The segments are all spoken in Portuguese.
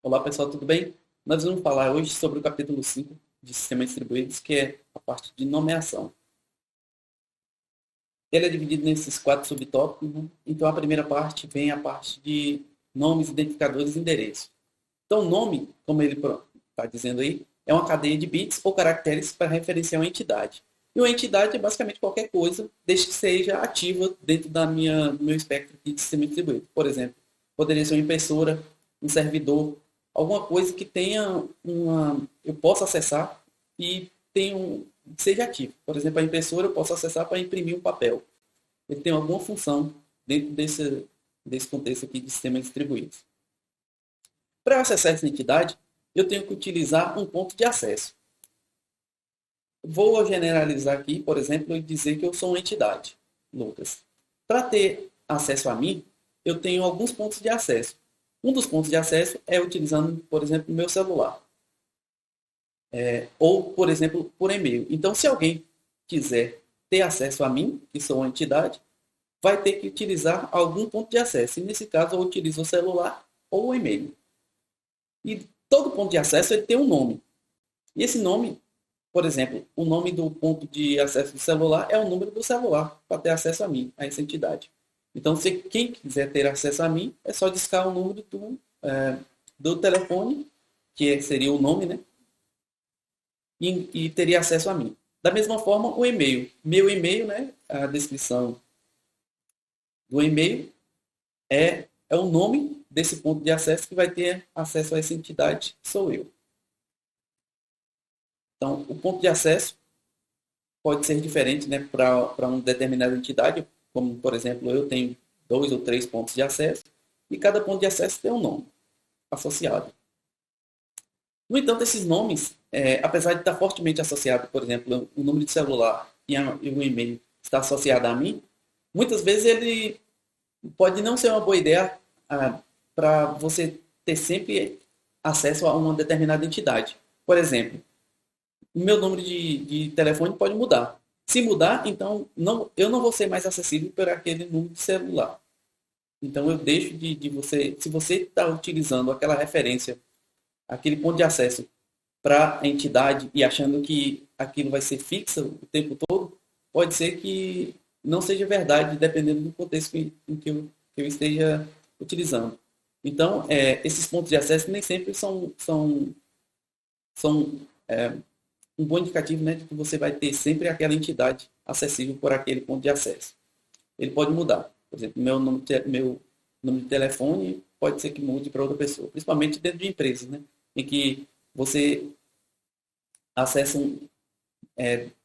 Olá pessoal, tudo bem? Nós vamos falar hoje sobre o capítulo 5 de Sistemas Distribuídos, que é a parte de nomeação. Ele é dividido nesses 4 subtópicos, né? Então a primeira parte vem a parte de nomes, identificadores e endereços. Então o nome, como ele está dizendo aí, é uma cadeia de bits ou caracteres para referenciar uma entidade. E uma entidade é basicamente qualquer coisa, desde que seja ativa dentro do meu espectro de sistema distribuído. Por exemplo, poderia ser uma impressora, um servidor, alguma coisa que tenha eu possa acessar e seja ativo. Por exemplo, a impressora eu posso acessar para imprimir um papel. Ele tem alguma função dentro desse contexto aqui de sistemas distribuídos. Para acessar essa entidade, eu tenho que utilizar um ponto de acesso. Vou generalizar aqui, por exemplo, e dizer que eu sou uma entidade, Lucas. Para ter acesso a mim, eu tenho alguns pontos de acesso. Um dos pontos de acesso é utilizando, por exemplo, o meu celular. Ou, por exemplo, por e-mail. Então, se alguém quiser ter acesso a mim, que sou uma entidade, vai ter que utilizar algum ponto de acesso. E, nesse caso, eu utilizo o celular ou o e-mail. E todo ponto de acesso ele tem um nome. E esse nome, por exemplo, o nome do ponto de acesso do celular é o número do celular para ter acesso a mim, a essa entidade. Então, se quem quiser ter acesso a mim, é só discar o número do telefone, que seria o nome, né? E teria acesso a mim. Da mesma forma, o e-mail. Meu e-mail, né? A descrição do e-mail é o nome desse ponto de acesso que vai ter acesso a essa entidade, que sou eu. Então, o ponto de acesso pode ser diferente, né, para uma determinada entidade, como, por exemplo, eu tenho 2 ou 3 pontos de acesso, e cada ponto de acesso tem um nome associado. No entanto, esses nomes, apesar de estar fortemente associado, por exemplo, o número de celular e o e-mail está associado a mim, muitas vezes ele pode não ser uma boa ideia para você ter sempre acesso a uma determinada entidade. Por exemplo, o meu número de telefone pode mudar. Se mudar, então eu não vou ser mais acessível por aquele número de celular. Então eu deixo de você, se você está utilizando aquela referência, aquele ponto de acesso para a entidade e achando que aquilo vai ser fixo o tempo todo, pode ser que não seja verdade, dependendo do contexto em que eu esteja utilizando. Então, esses pontos de acesso nem sempre são um bom indicativo, né, de que você vai ter sempre aquela entidade acessível por aquele ponto de acesso. Ele pode mudar. Por exemplo, meu número de telefone pode ser que mude para outra pessoa, principalmente dentro de empresas, né, em que você acessa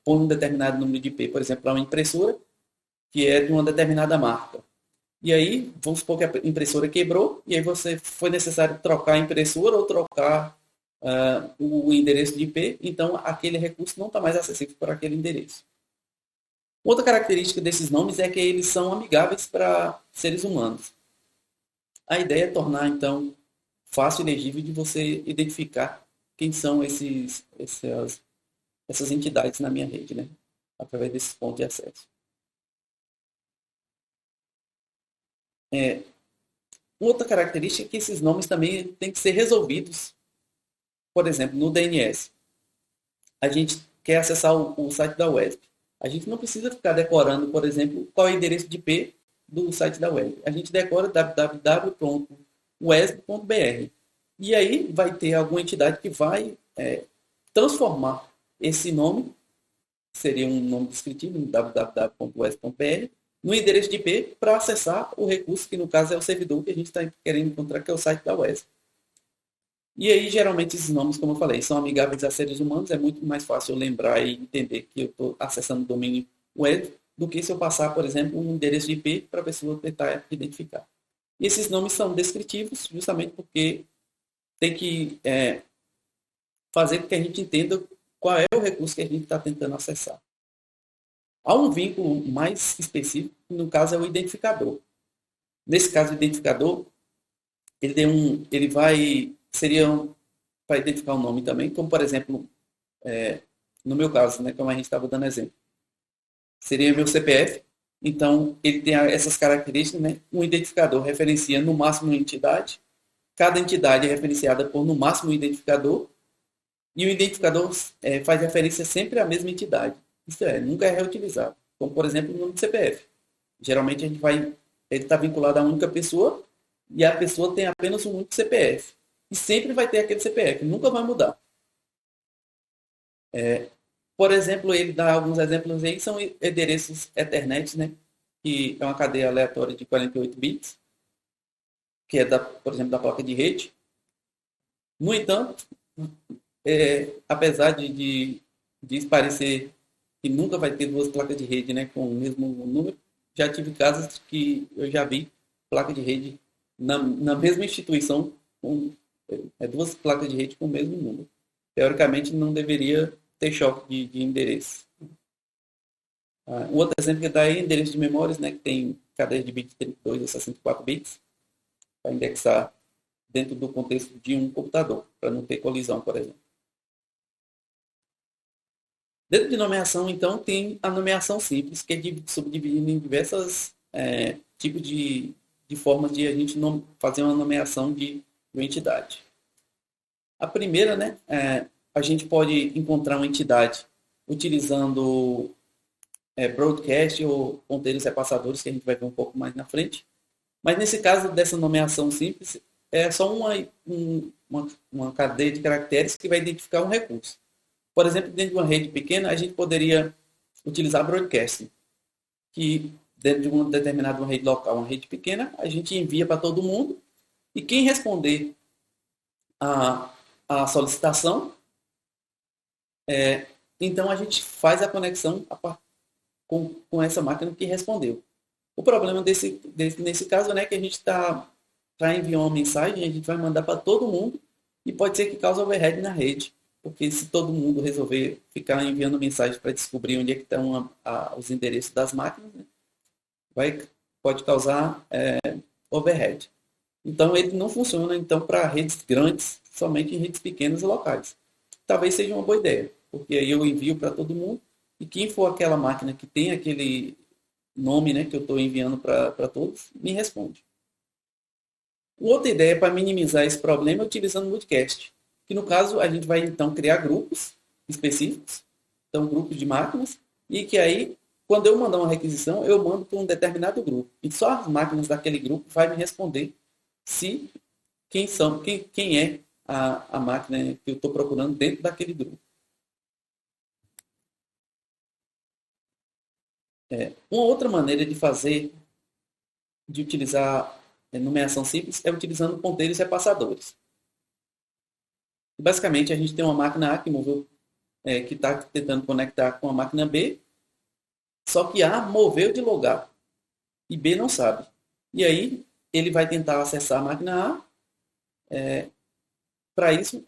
por um determinado número de IP, por exemplo, para uma impressora que é de uma determinada marca. E aí, vamos supor que a impressora quebrou e aí foi necessário trocar a impressora ou trocar o endereço de IP, então aquele recurso não está mais acessível por aquele endereço. Outra característica desses nomes é que eles são amigáveis para seres humanos. A ideia é tornar, então, fácil e legível de você identificar quem são essas entidades na minha rede, né? Através desses pontos de acesso. Outra característica é que esses nomes também têm que ser resolvidos. Por exemplo, no DNS, a gente quer acessar o site da web. A gente não precisa ficar decorando, por exemplo, qual é o endereço de IP do site da web. A gente decora www.wesb.br. E aí vai ter alguma entidade que vai transformar esse nome, que seria um nome descritivo, www.wesb.br, no endereço de IP para acessar o recurso, que no caso é o servidor que a gente está querendo encontrar, que é o site da web. E aí, geralmente, esses nomes, como eu falei, são amigáveis a seres humanos. É muito mais fácil eu lembrar e entender que eu estou acessando o domínio web do que se eu passar, por exemplo, um endereço de IP para a pessoa tentar identificar. E esses nomes são descritivos justamente porque tem que fazer com que a gente entenda qual é o recurso que a gente está tentando acessar. Há um vínculo mais específico, que no caso é o identificador. Nesse caso, o identificador, seria para identificar o nome também, como por exemplo, no meu caso, né, como a gente estava dando exemplo, seria meu CPF. Então, ele tem essas características, né? Um identificador referencia no máximo uma entidade, cada entidade é referenciada por no máximo um identificador, e o identificador faz referência sempre à mesma entidade. Isso nunca é reutilizado. Como, por exemplo, o número de CPF. Geralmente ele está vinculado a uma única pessoa e a pessoa tem apenas um único CPF. E sempre vai ter aquele CPF, nunca vai mudar. Por exemplo, ele dá alguns exemplos aí, são endereços Ethernet, né? Que é uma cadeia aleatória de 48 bits, que é, por exemplo, da placa de rede. No entanto, apesar de parecer que nunca vai ter duas placas de rede, né, com o mesmo número, já tive casos que eu já vi placa de rede na mesma instituição com duas placas de rede com o mesmo número. Teoricamente, não deveria ter choque de endereço. Um outro exemplo que dá é endereço de memórias, né, que tem cadeia de bits de 32 a 64 bits, para indexar dentro do contexto de um computador, para não ter colisão, por exemplo. Dentro de nomeação, então, tem a nomeação simples, que é subdividida em diversos tipos de formas de a gente fazer uma nomeação de uma entidade. A primeira, né, a gente pode encontrar uma entidade utilizando broadcast ou ponteiros repassadores, que a gente vai ver um pouco mais na frente. Mas nesse caso dessa nomeação simples, é só uma cadeia de caracteres que vai identificar um recurso. Por exemplo, dentro de uma rede pequena, a gente poderia utilizar broadcasting, que dentro de uma determinada rede local, uma rede pequena, a gente envia para todo mundo e quem responder a solicitação, então a gente faz a conexão com essa máquina que respondeu. O problema nesse caso, né, que a gente para enviar uma mensagem, a gente vai mandar para todo mundo e pode ser que cause overhead na rede. Porque se todo mundo resolver ficar enviando mensagem para descobrir onde é que estão os endereços das máquinas, né, pode causar overhead. Então ele não funciona para redes grandes, somente em redes pequenas e locais. Talvez seja uma boa ideia, porque aí eu envio para todo mundo e quem for aquela máquina que tem aquele nome, né, que eu estou enviando para todos, me responde. Outra ideia para minimizar esse problema é utilizando o multicast, que no caso a gente vai então criar grupos específicos, então grupos de máquinas, e que aí, quando eu mandar uma requisição, eu mando para um determinado grupo. E só as máquinas daquele grupo vai me responder quem é a máquina que eu estou procurando dentro daquele grupo. Uma outra maneira de utilizar nomeação simples é utilizando ponteiros repassadores. Basicamente, a gente tem uma máquina A que está tentando conectar com a máquina B, só que A moveu de lugar e B não sabe. E aí, ele vai tentar acessar a máquina A. Para isso,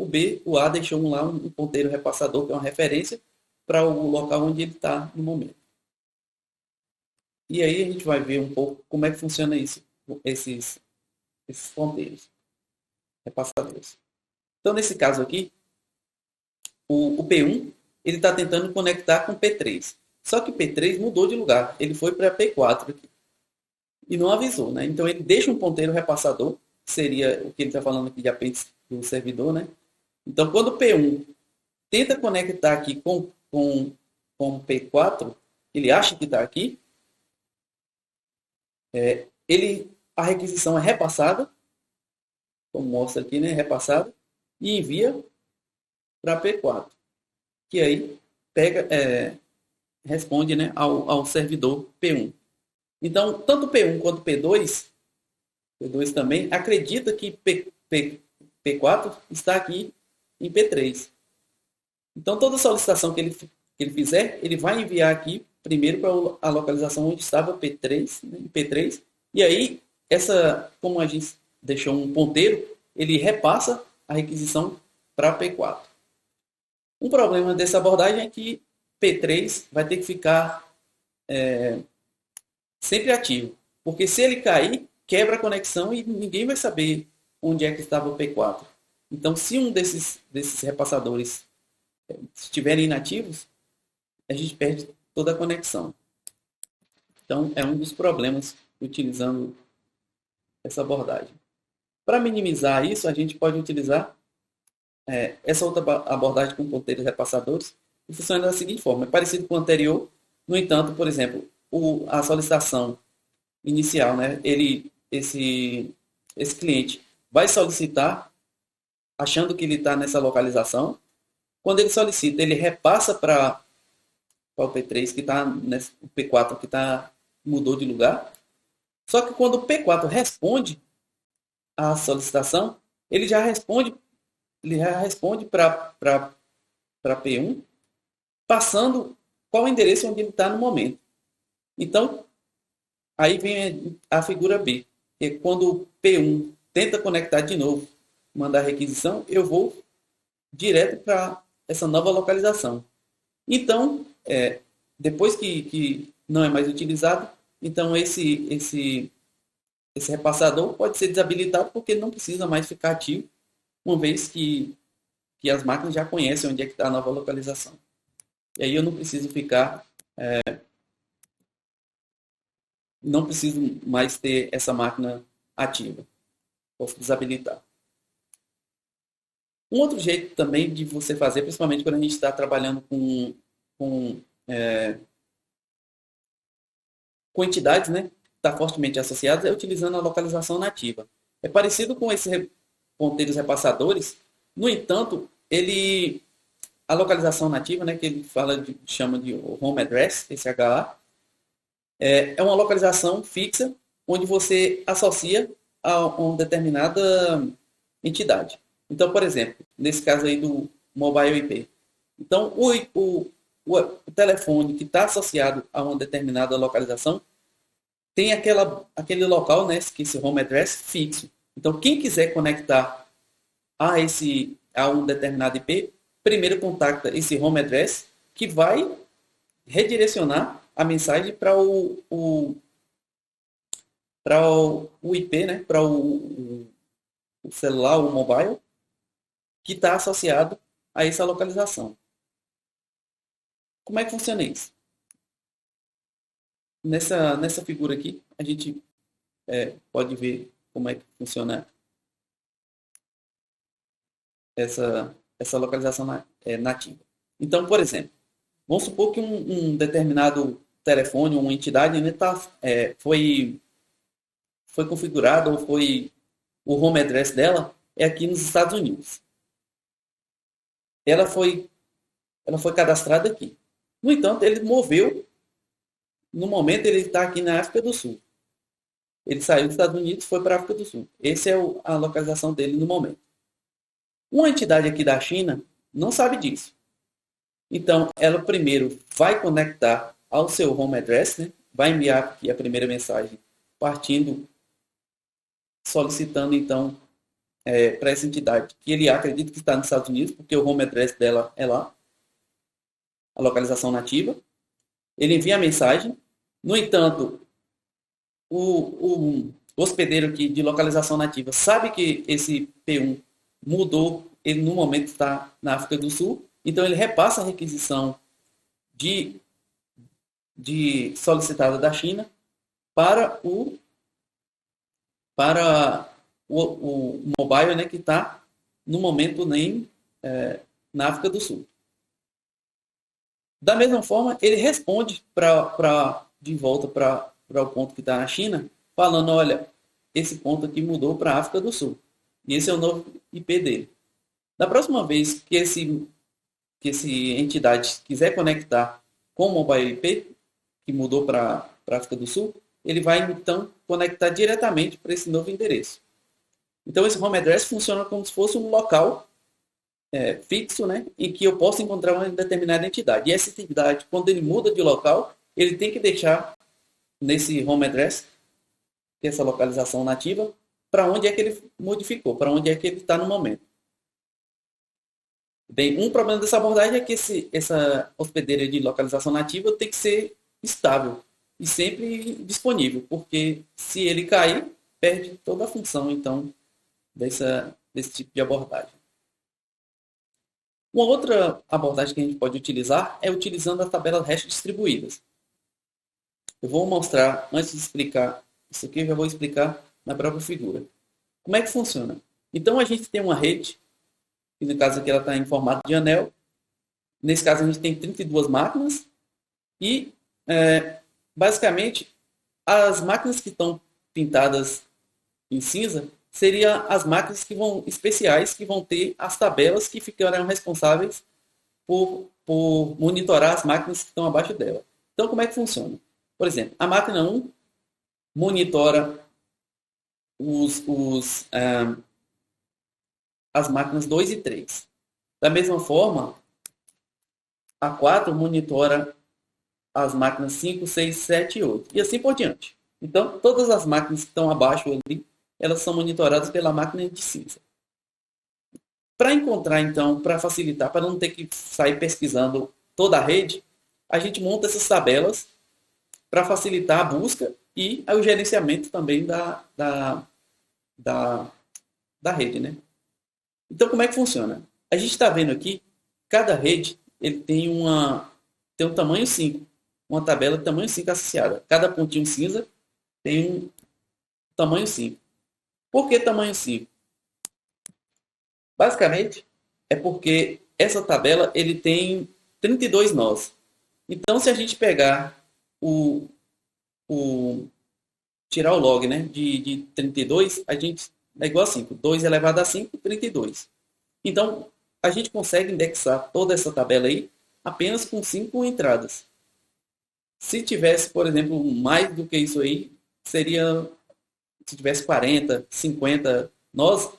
o A deixou lá um ponteiro repassador, que é uma referência, para o local onde ele está no momento. E aí a gente vai ver um pouco como é que funciona isso, esses ponteiros repassadores. Então, nesse caso aqui, o P1 ele está tentando conectar com o P3. Só que o P3 mudou de lugar. Ele foi para P4 aqui. E não avisou, né? Então, ele deixa um ponteiro repassador, que seria o que ele está falando aqui de apêndice do servidor, né? Então, quando o P1 tenta conectar aqui com o P4, ele acha que está aqui, a requisição é repassada, como mostra aqui, né? Repassada, e envia para P4, que aí responde, né, ao servidor P1. Então, tanto P1 quanto P2 também acredita que P4 está aqui em P3. Então, toda solicitação que ele fizer, ele vai enviar aqui primeiro para a localização onde estava P3, né, P3, e aí, como a gente deixou um ponteiro, ele repassa a requisição para P4. Um problema dessa abordagem é que P3 vai ter que ficar sempre ativo, porque se ele cair, quebra a conexão e ninguém vai saber onde é que estava o P4. Então, se um desses repassadores estiverem inativos, a gente perde toda a conexão. Então, é um dos problemas utilizando essa abordagem. Para minimizar isso, a gente pode utilizar essa outra abordagem com ponteiros repassadores, que funciona da seguinte forma: é parecido com o anterior, no entanto, por exemplo, a solicitação inicial, né? Esse cliente vai solicitar achando que ele está nessa localização. Quando ele solicita, ele repassa para o P3 que está o P4 que mudou de lugar. Só que quando o P4 responde à solicitação, ele já responde para P1, passando qual o endereço onde ele está no momento. Então, aí vem a figura B. Que quando o P1 tenta conectar de novo, mandar requisição, eu vou direto para essa nova localização. Então, depois que não é mais utilizado, então esse repassador pode ser desabilitado porque ele não precisa mais ficar ativo, uma vez que as máquinas já conhecem onde é que está a nova localização. E aí eu não preciso não preciso mais ter essa máquina ativa. Posso desabilitar. Um outro jeito também de você fazer, principalmente quando a gente está trabalhando com entidades, né, está fortemente associadas, é utilizando a localização nativa. É parecido com esses ponteiros repassadores, no entanto, a localização nativa, né, que ele chama de home address, SHA, é uma localização fixa onde você associa a uma determinada entidade. Então, por exemplo, nesse caso aí do Mobile IP. Então, o telefone que está associado a uma determinada localização tem aquele local, né, que esse home address fixo. Então, quem quiser conectar a um determinado IP, primeiro contacta esse home address, que vai redirecionar a mensagem para o IP, né, para o celular, o mobile, que está associado a essa localização. Como é que funciona isso? Nessa figura aqui, a gente pode ver como é que funciona essa localização nativa. Então, por exemplo, vamos supor que um determinado telefone, uma entidade, né, foi configurado, ou o home address dela é aqui nos Estados Unidos. Ela foi cadastrada aqui. No entanto, ele moveu, no momento ele está aqui na África do Sul. Ele saiu dos Estados Unidos e foi para a África do Sul. Essa é a localização dele no momento. Uma entidade aqui da China não sabe disso. Então, ela primeiro vai conectar ao seu home address, né? Vai enviar aqui a primeira mensagem solicitando então para essa entidade que ele acredita que está nos Estados Unidos, porque o home address dela é lá, a localização nativa. Ele envia a mensagem. No entanto, o hospedeiro aqui de localização nativa sabe que esse P1 mudou, ele no momento está na África do Sul, então ele repassa a requisição de solicitada da China para o mobile, né, que está no momento na África do Sul. Da mesma forma, ele responde de volta para o ponto que está na China, falando, olha, esse ponto aqui mudou para a África do Sul. E esse é o novo IP dele. Da próxima vez que esse entidade quiser conectar com o mobile IP, que mudou para a África do Sul, ele vai então conectar diretamente para esse novo endereço. Então esse home address funciona como se fosse um local fixo, né, em que eu posso encontrar uma determinada entidade. E essa entidade, quando ele muda de local, ele tem que deixar nesse home address, essa localização nativa, para onde é que ele modificou, para onde é que ele está no momento. Bem, um problema dessa abordagem é que essa hospedeira de localização nativa tem que ser estável e sempre disponível, porque se ele cair, perde toda a função, então, desse tipo de abordagem. Uma outra abordagem que a gente pode utilizar é utilizando as tabelas hash distribuídas. Eu vou mostrar, antes de explicar isso aqui, eu já vou explicar na própria figura. Como é que funciona? Então, a gente tem uma rede, que no caso aqui ela está em formato de anel. Nesse caso, a gente tem 32 máquinas e, basicamente, as máquinas que estão pintadas em cinza seriam as máquinas especiais que vão ter as tabelas que ficarão responsáveis por monitorar as máquinas que estão abaixo dela. Então, como é que funciona? Por exemplo, a máquina 1 monitora as máquinas 2 e 3. Da mesma forma, a 4 monitora as máquinas 5, 6, 7 e 8. E assim por diante. Então, todas as máquinas que estão abaixo ali, elas são monitoradas pela máquina de cinza. Para encontrar, então, para facilitar, para não ter que sair pesquisando toda a rede, a gente monta essas tabelas para facilitar a busca e o gerenciamento também da rede, né? Então, como é que funciona? A gente está vendo aqui, cada rede ele tem um tamanho 5, uma tabela de tamanho 5 associada. Cada pontinho cinza tem um tamanho 5. Por que tamanho 5? Basicamente, é porque essa tabela ele tem 32 nós. Então, se a gente pegar tirar o log, né, de 32, a gente é igual a 5. 2 elevado a 5, 32. Então, a gente consegue indexar toda essa tabela aí apenas com 5 entradas. Se tivesse, por exemplo, mais do que isso aí, seria, se tivesse 40, 50 nós,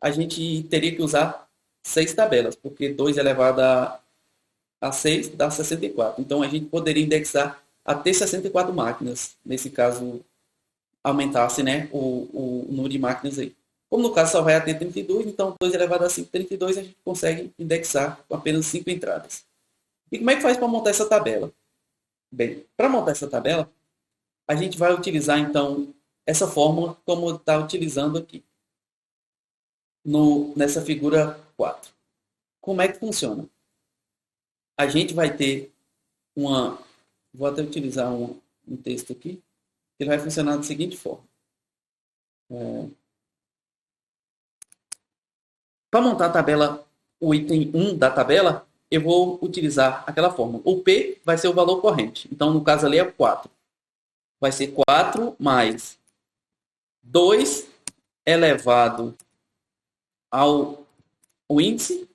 a gente teria que usar 6 tabelas, porque 2 elevado a 6 dá 64. Então, a gente poderia indexar até 64 máquinas, nesse caso, aumentasse, né, o número de máquinas aí. Como no caso só vai até 32, então 2 elevado a 5, 32, a gente consegue indexar com apenas 5 entradas. E como é que faz para montar essa tabela? Bem, para montar essa tabela, a gente vai utilizar, então, essa fórmula como está utilizando aqui, nessa figura 4. Como é que funciona? A gente vai ter vou até utilizar um texto aqui, ele vai funcionar da seguinte forma. Para montar a tabela, o item 1 da tabela, eu vou utilizar aquela fórmula. O P vai ser o valor corrente. Então, no caso ali é 4. Vai ser 4 mais 2 elevado ao índice.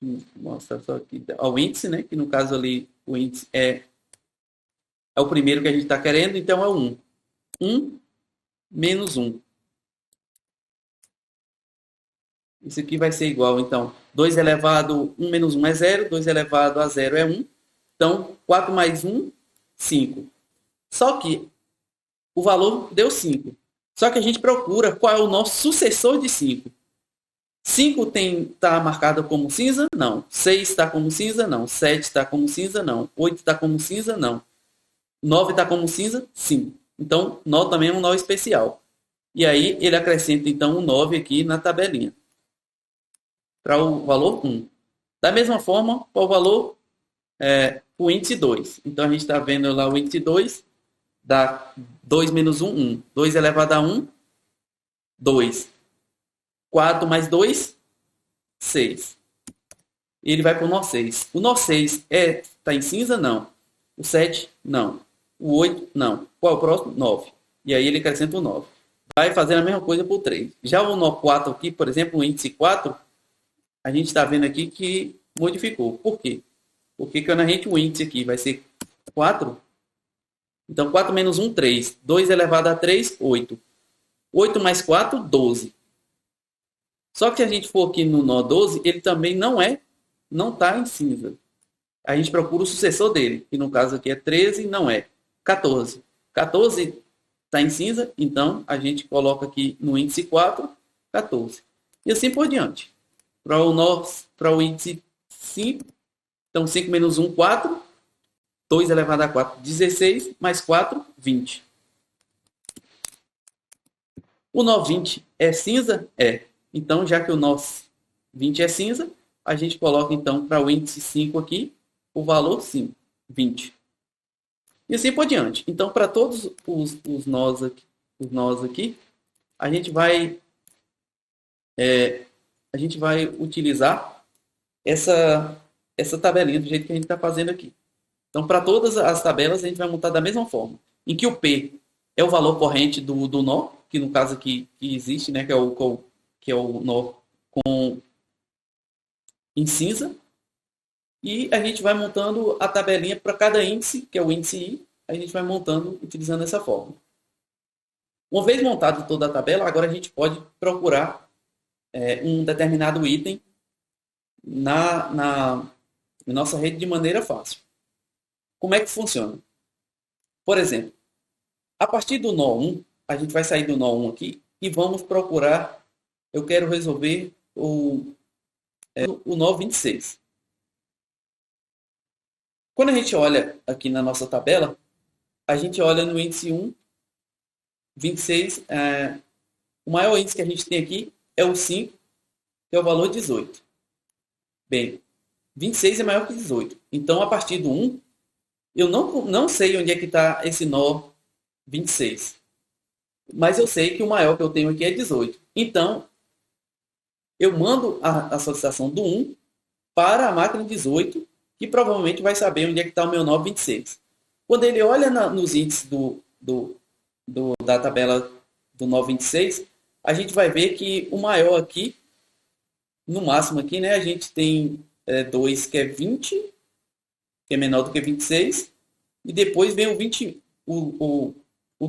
Deixa eu mostrar só aqui. Ao índice, né? Que no caso ali, o índice é o primeiro que a gente está querendo. Então, é o 1. 1 menos 1. Isso aqui vai ser igual, então, 2 elevado a 1 menos 1 é 0, 2 elevado a 0 é 1. Então, 4 mais 1, 5. Só que o valor deu 5. Só que a gente procura qual é o nosso sucessor de 5. 5 está marcado como cinza? Não. 6 está como cinza? Não. 7 está como cinza? Não. 8 está como cinza? Não. 9 está como cinza? Sim. Então, nó também é um nó especial. E aí, ele acrescenta, então, um 9 aqui na tabelinha. Para o valor 1. Da mesma forma, para o valor, o índice 2. Então, a gente está vendo lá o índice 2, dá 2 menos 1, 1. 2 elevado a 1, 2. 4 mais 2, 6. E ele vai para o nó 6. O nó 6 está em cinza? Não. O 7, não. O 8, não. Qual é o próximo? 9. E aí ele acrescenta o 9. Vai fazer a mesma coisa para o 3. Já o nó 4 aqui, por exemplo, o índice 4, a gente está vendo aqui que modificou. Por quê? Porque quando a gente, o índice aqui vai ser 4, então 4 menos 1, 3. 2 elevado a 3, 8. 8 mais 4, 12. Só que se a gente for aqui no nó 12, ele também não está em cinza. A gente procura o sucessor dele, que no caso aqui é 13, não é. 14. 14 está em cinza, então a gente coloca aqui no índice 4, 14. E assim por diante. Para o índice 5, então 5 menos 1, 4. 2 elevado a 4, 16. Mais 4, 20. O nó 20 é cinza? É. Então, já que o nó 20 é cinza, a gente coloca, então, para o índice 5 aqui, o valor 5, 20. E assim por diante. Então, para todos os nós aqui, a gente vai, a gente vai utilizar essa tabelinha do jeito que a gente está fazendo aqui. Então, para todas as tabelas, a gente vai montar da mesma forma, em que o P é o valor corrente do nó, que no caso aqui que existe, né, que é o nó em cinza, e a gente vai montando a tabelinha para cada índice, que é o índice I, a gente vai montando utilizando essa forma. Uma vez montado toda a tabela, agora a gente pode procurar um determinado item na nossa rede de maneira fácil. Como é que funciona? Por exemplo, a partir do nó 1, a gente vai sair do nó 1 aqui e vamos procurar, eu quero resolver o nó 26. Quando a gente olha aqui na nossa tabela, a gente olha no índice 1, 26, o maior índice que a gente tem aqui é o 5, que é o valor 18. Bem, 26 é maior que 18. Então, a partir do 1, eu não sei onde é que está esse nó 26. Mas eu sei que o maior que eu tenho aqui é 18. Então, eu mando a solicitação do 1 para a máquina 18, que provavelmente vai saber onde é que está o meu nó 26. Quando ele olha nos índices da tabela do nó 26, a gente vai ver que o maior aqui, no máximo aqui, né, a gente tem 2 que é 20, que é menor do que 26, e depois vem o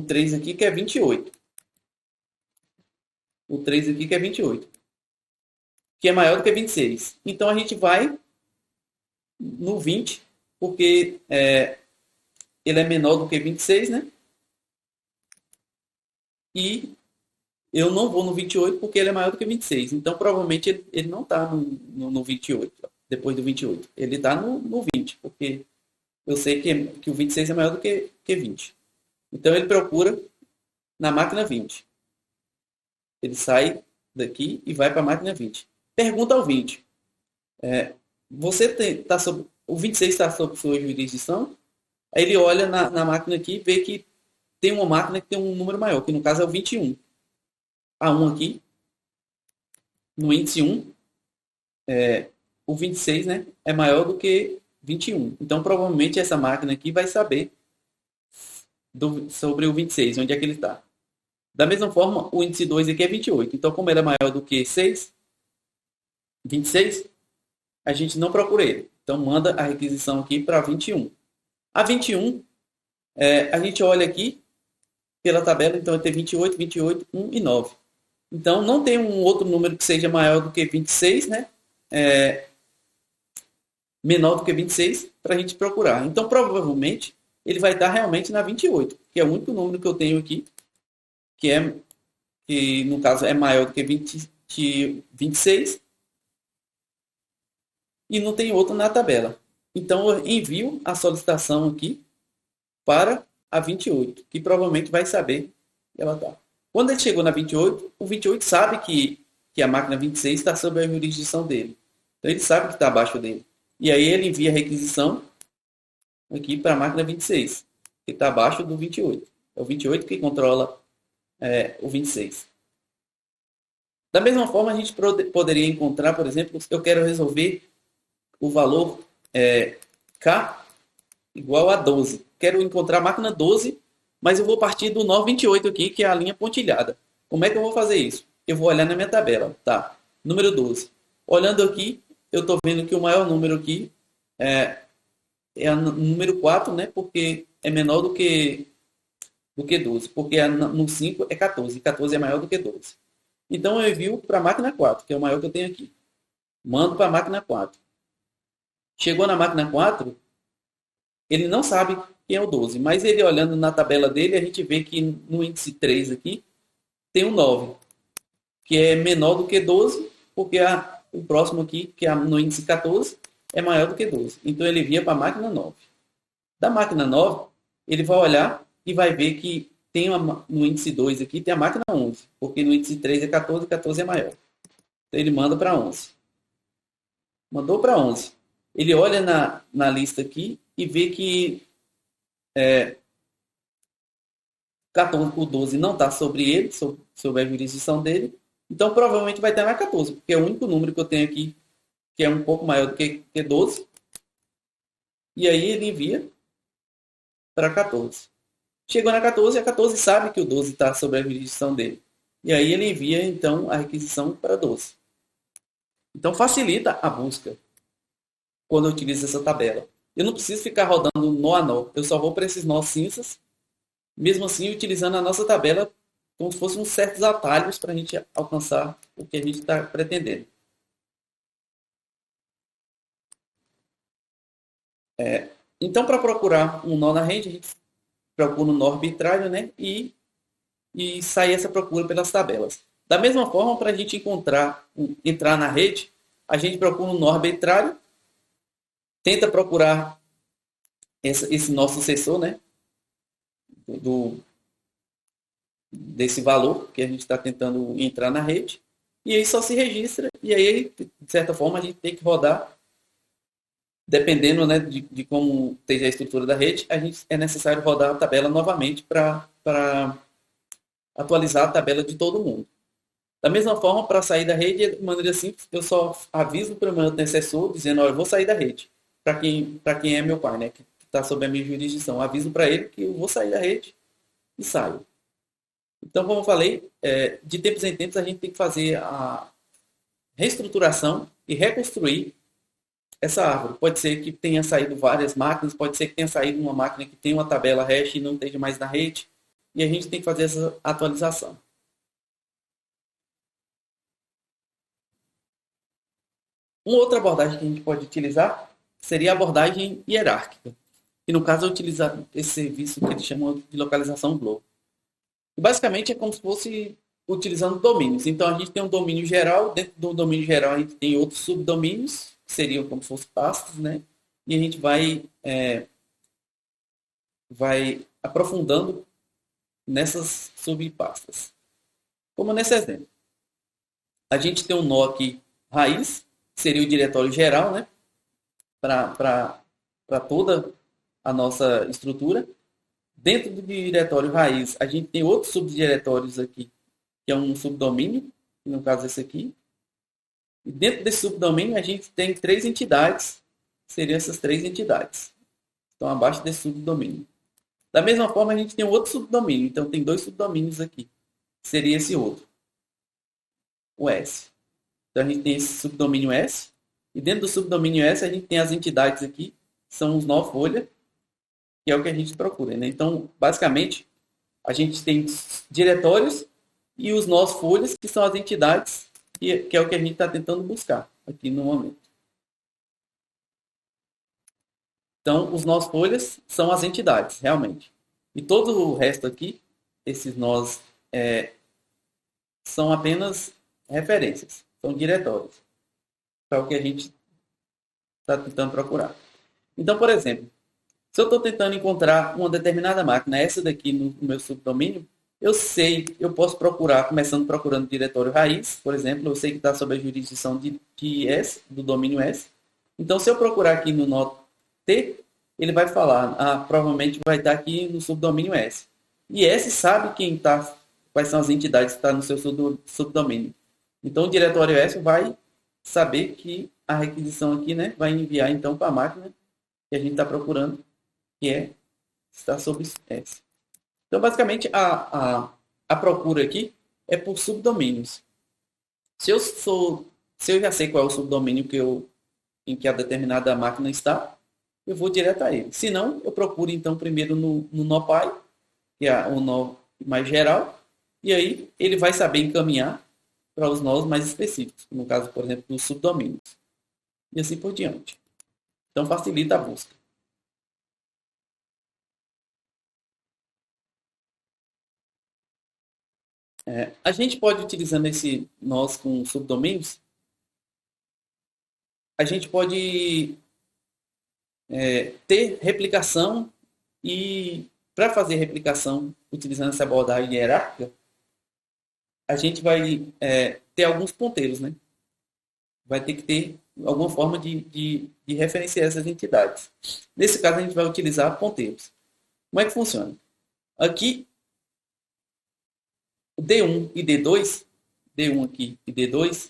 3 aqui, que é 28. O 3 aqui, que é 28, que é maior do que 26. Então, a gente vai no 20, porque ele é menor do que 26, né? E eu não vou no 28 porque ele é maior do que 26. Então, provavelmente, ele não está no 28, depois do 28. Ele está no 20, porque eu sei que o 26 é maior do que 20. Então, ele procura na máquina 20. Ele sai daqui e vai para a máquina 20. Pergunta ao 20. O 26 está sob sua jurisdição? Aí ele olha na máquina aqui e vê que tem uma máquina que tem um número maior, que no caso é o 21. A 1 aqui, no índice 1, o 26, né, é maior do que 21. Então, provavelmente, essa máquina aqui vai saber sobre o 26, onde é que ele está. Da mesma forma, o índice 2 aqui é 28. Então, como ele é maior do que 26, a gente não procura ele. Então, manda a requisição aqui para 21. A 21, a gente olha aqui pela tabela, então vai ter 28, 28, 1 e 9. Então, não tem um outro número que seja maior do que 26, né? Menor do que 26, para a gente procurar. Então, provavelmente, ele vai estar realmente na 28, que é o único número que eu tenho aqui, que no caso é maior do que 26, e não tem outro na tabela. Então, eu envio a solicitação aqui para a 28, que provavelmente vai saber que ela está. Quando ele chegou na 28, o 28 sabe que a máquina 26 está sob a jurisdição dele. Então, ele sabe que está abaixo dele. E aí, ele envia a requisição aqui para a máquina 26, que está abaixo do 28. É o 28 que controla o 26. Da mesma forma, a gente poderia encontrar, por exemplo, eu quero resolver o valor K igual a 12. Quero encontrar a máquina 12, mas eu vou partir do nó 28 aqui, que é a linha pontilhada. Como é que eu vou fazer isso? Eu vou olhar na minha tabela. Tá, número 12. Olhando aqui, eu estou vendo que o maior número aqui é o número 4, né? Porque é menor do que 12. Porque no 5 é 14. 14 é maior do que 12. Então, eu envio para a máquina 4, que é o maior que eu tenho aqui. Mando para a máquina 4. Chegou na máquina 4, ele não sabe quem é o 12, mas ele olhando na tabela dele, a gente vê que no índice 3 aqui, tem um 9, que é menor do que 12, porque o próximo aqui, que é no índice 14, é maior do que 12. Então, ele envia para a máquina 9. Da máquina 9, ele vai olhar e vai ver que tem no índice 2 aqui, tem a máquina 11, porque no índice 3 é 14, 14 é maior. Então, ele manda para 11. Mandou para 11. Ele olha na lista aqui e vê que 14, o 12 não está sobre ele, sobre a jurisdição dele, então provavelmente vai estar na 14, porque é o único número que eu tenho aqui que é um pouco maior do que 12, e aí ele envia para 14. Chegou na 14, a 14 sabe que o 12 está sob a jurisdição dele. E aí ele envia, então, a requisição para 12. Então, facilita a busca quando eu utilizo essa tabela. Eu não preciso ficar rodando nó a nó. Eu só vou para esses nós cinzas, mesmo assim, utilizando a nossa tabela como se fossem uns certos atalhos para a gente alcançar o que a gente está pretendendo. Então, para procurar um nó na rede, a gente procura um nó arbitrário, né? E sair essa procura pelas tabelas. Da mesma forma, para a gente entrar na rede, a gente procura um nó arbitrário, tenta procurar esse nó sucessor, né? Desse valor que a gente está tentando entrar na rede, e aí só se registra, e aí, de certa forma, a gente tem que rodar, dependendo, né, de como esteja a estrutura da rede, é necessário rodar a tabela novamente para atualizar a tabela de todo mundo. Da mesma forma, para sair da rede, de maneira simples, eu só aviso para o meu antecessor, dizendo, olha, eu vou sair da rede, para quem é meu pai, né, que está sob a minha jurisdição. Eu aviso para ele que eu vou sair da rede e saio. Então, como eu falei, de tempos em tempos a gente tem que fazer a reestruturação e reconstruir essa árvore. Pode ser que tenha saído várias máquinas, pode ser que tenha saído uma máquina que tem uma tabela hash e não esteja mais na rede, e a gente tem que fazer essa atualização. Uma outra abordagem que a gente pode utilizar seria a abordagem hierárquica, e no caso é utilizar esse serviço que eles chamam de localização global. E basicamente é como se fosse utilizando domínios. Então a gente tem um domínio geral, dentro do domínio geral a gente tem outros subdomínios, que seriam como se fossem pastas, né? E a gente vai aprofundando nessas subpastas. Como nesse exemplo. A gente tem um nó aqui, raiz, que seria o diretório geral, né? Para toda a nossa estrutura. Dentro do diretório raiz, a gente tem outros subdiretórios aqui, que é um subdomínio, no caso esse aqui. E dentro desse subdomínio, a gente tem 3 entidades, que seriam essas 3 entidades. Estão abaixo desse subdomínio. Da mesma forma, a gente tem outro subdomínio. Então, tem 2 subdomínios aqui. Que seria esse outro, o S. Então, a gente tem esse subdomínio S. E dentro do subdomínio S, a gente tem as entidades aqui, que são os nó folha, que é o que a gente procura, né? Então, basicamente, a gente tem diretórios e os nós folhas, que são as entidades, que é o que a gente está tentando buscar aqui no momento. Então, os nós folhas são as entidades, realmente. E todo o resto aqui, esses nós, são apenas referências, são diretórios, para o que a gente está tentando procurar. Então, por exemplo, se eu estou tentando encontrar uma determinada máquina, essa daqui no meu subdomínio, eu posso procurar, começando procurando o diretório raiz, por exemplo, eu sei que está sob a jurisdição de S, do domínio S. Então, se eu procurar aqui no nó T, ele vai falar, provavelmente vai estar aqui no subdomínio S. E S sabe quais são as entidades que estão no seu subdomínio. Então, o diretório S vai saber que a requisição aqui, né, vai enviar então para a máquina que a gente está procurando, que está sob S. Então, basicamente, a procura aqui é por subdomínios. Se eu já sei qual é o subdomínio em que a determinada máquina está, eu vou direto a ele. Se não, eu procuro, então, primeiro no nó pai, que é o nó mais geral, e aí ele vai saber encaminhar para os nós mais específicos, no caso, por exemplo, dos subdomínios. E assim por diante. Então, facilita a busca. A gente pode, utilizando esse nós com subdomínios, a gente pode ter replicação e, para fazer replicação, utilizando essa abordagem hierárquica, a gente vai ter alguns ponteiros, né? Vai ter que ter alguma forma de referenciar essas entidades. Nesse caso, a gente vai utilizar ponteiros. Como é que funciona? Aqui D1 e D2, D1 aqui e D2,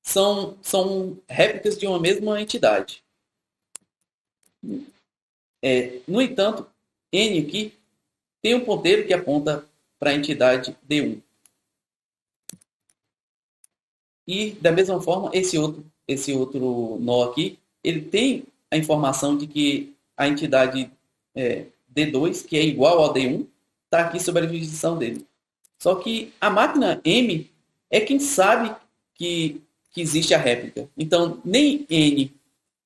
são réplicas de uma mesma entidade. No entanto, N aqui tem um ponteiro que aponta para a entidade D1. E, da mesma forma, esse outro nó aqui, ele tem a informação de que a entidade D2, que é igual ao D1, está aqui sob a jurisdição dele. Só que a máquina M é quem sabe que existe a réplica. Então, nem N,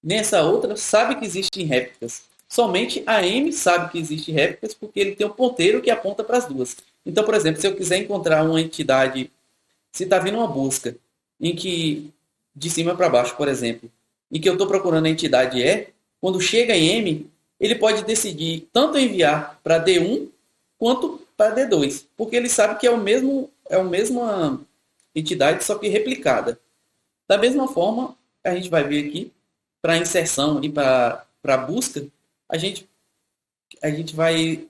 nem essa outra sabe que existem réplicas. Somente a M sabe que existem réplicas porque ele tem um ponteiro que aponta para as duas. Então, por exemplo, se eu quiser encontrar uma entidade, se está vindo uma busca em que, de cima para baixo, por exemplo, em que eu estou procurando a entidade E, quando chega em M, ele pode decidir tanto enviar para D1 quanto para D2, porque ele sabe que é a mesma entidade, só que replicada. Da mesma forma, a gente vai ver aqui, para inserção e para busca, a gente vai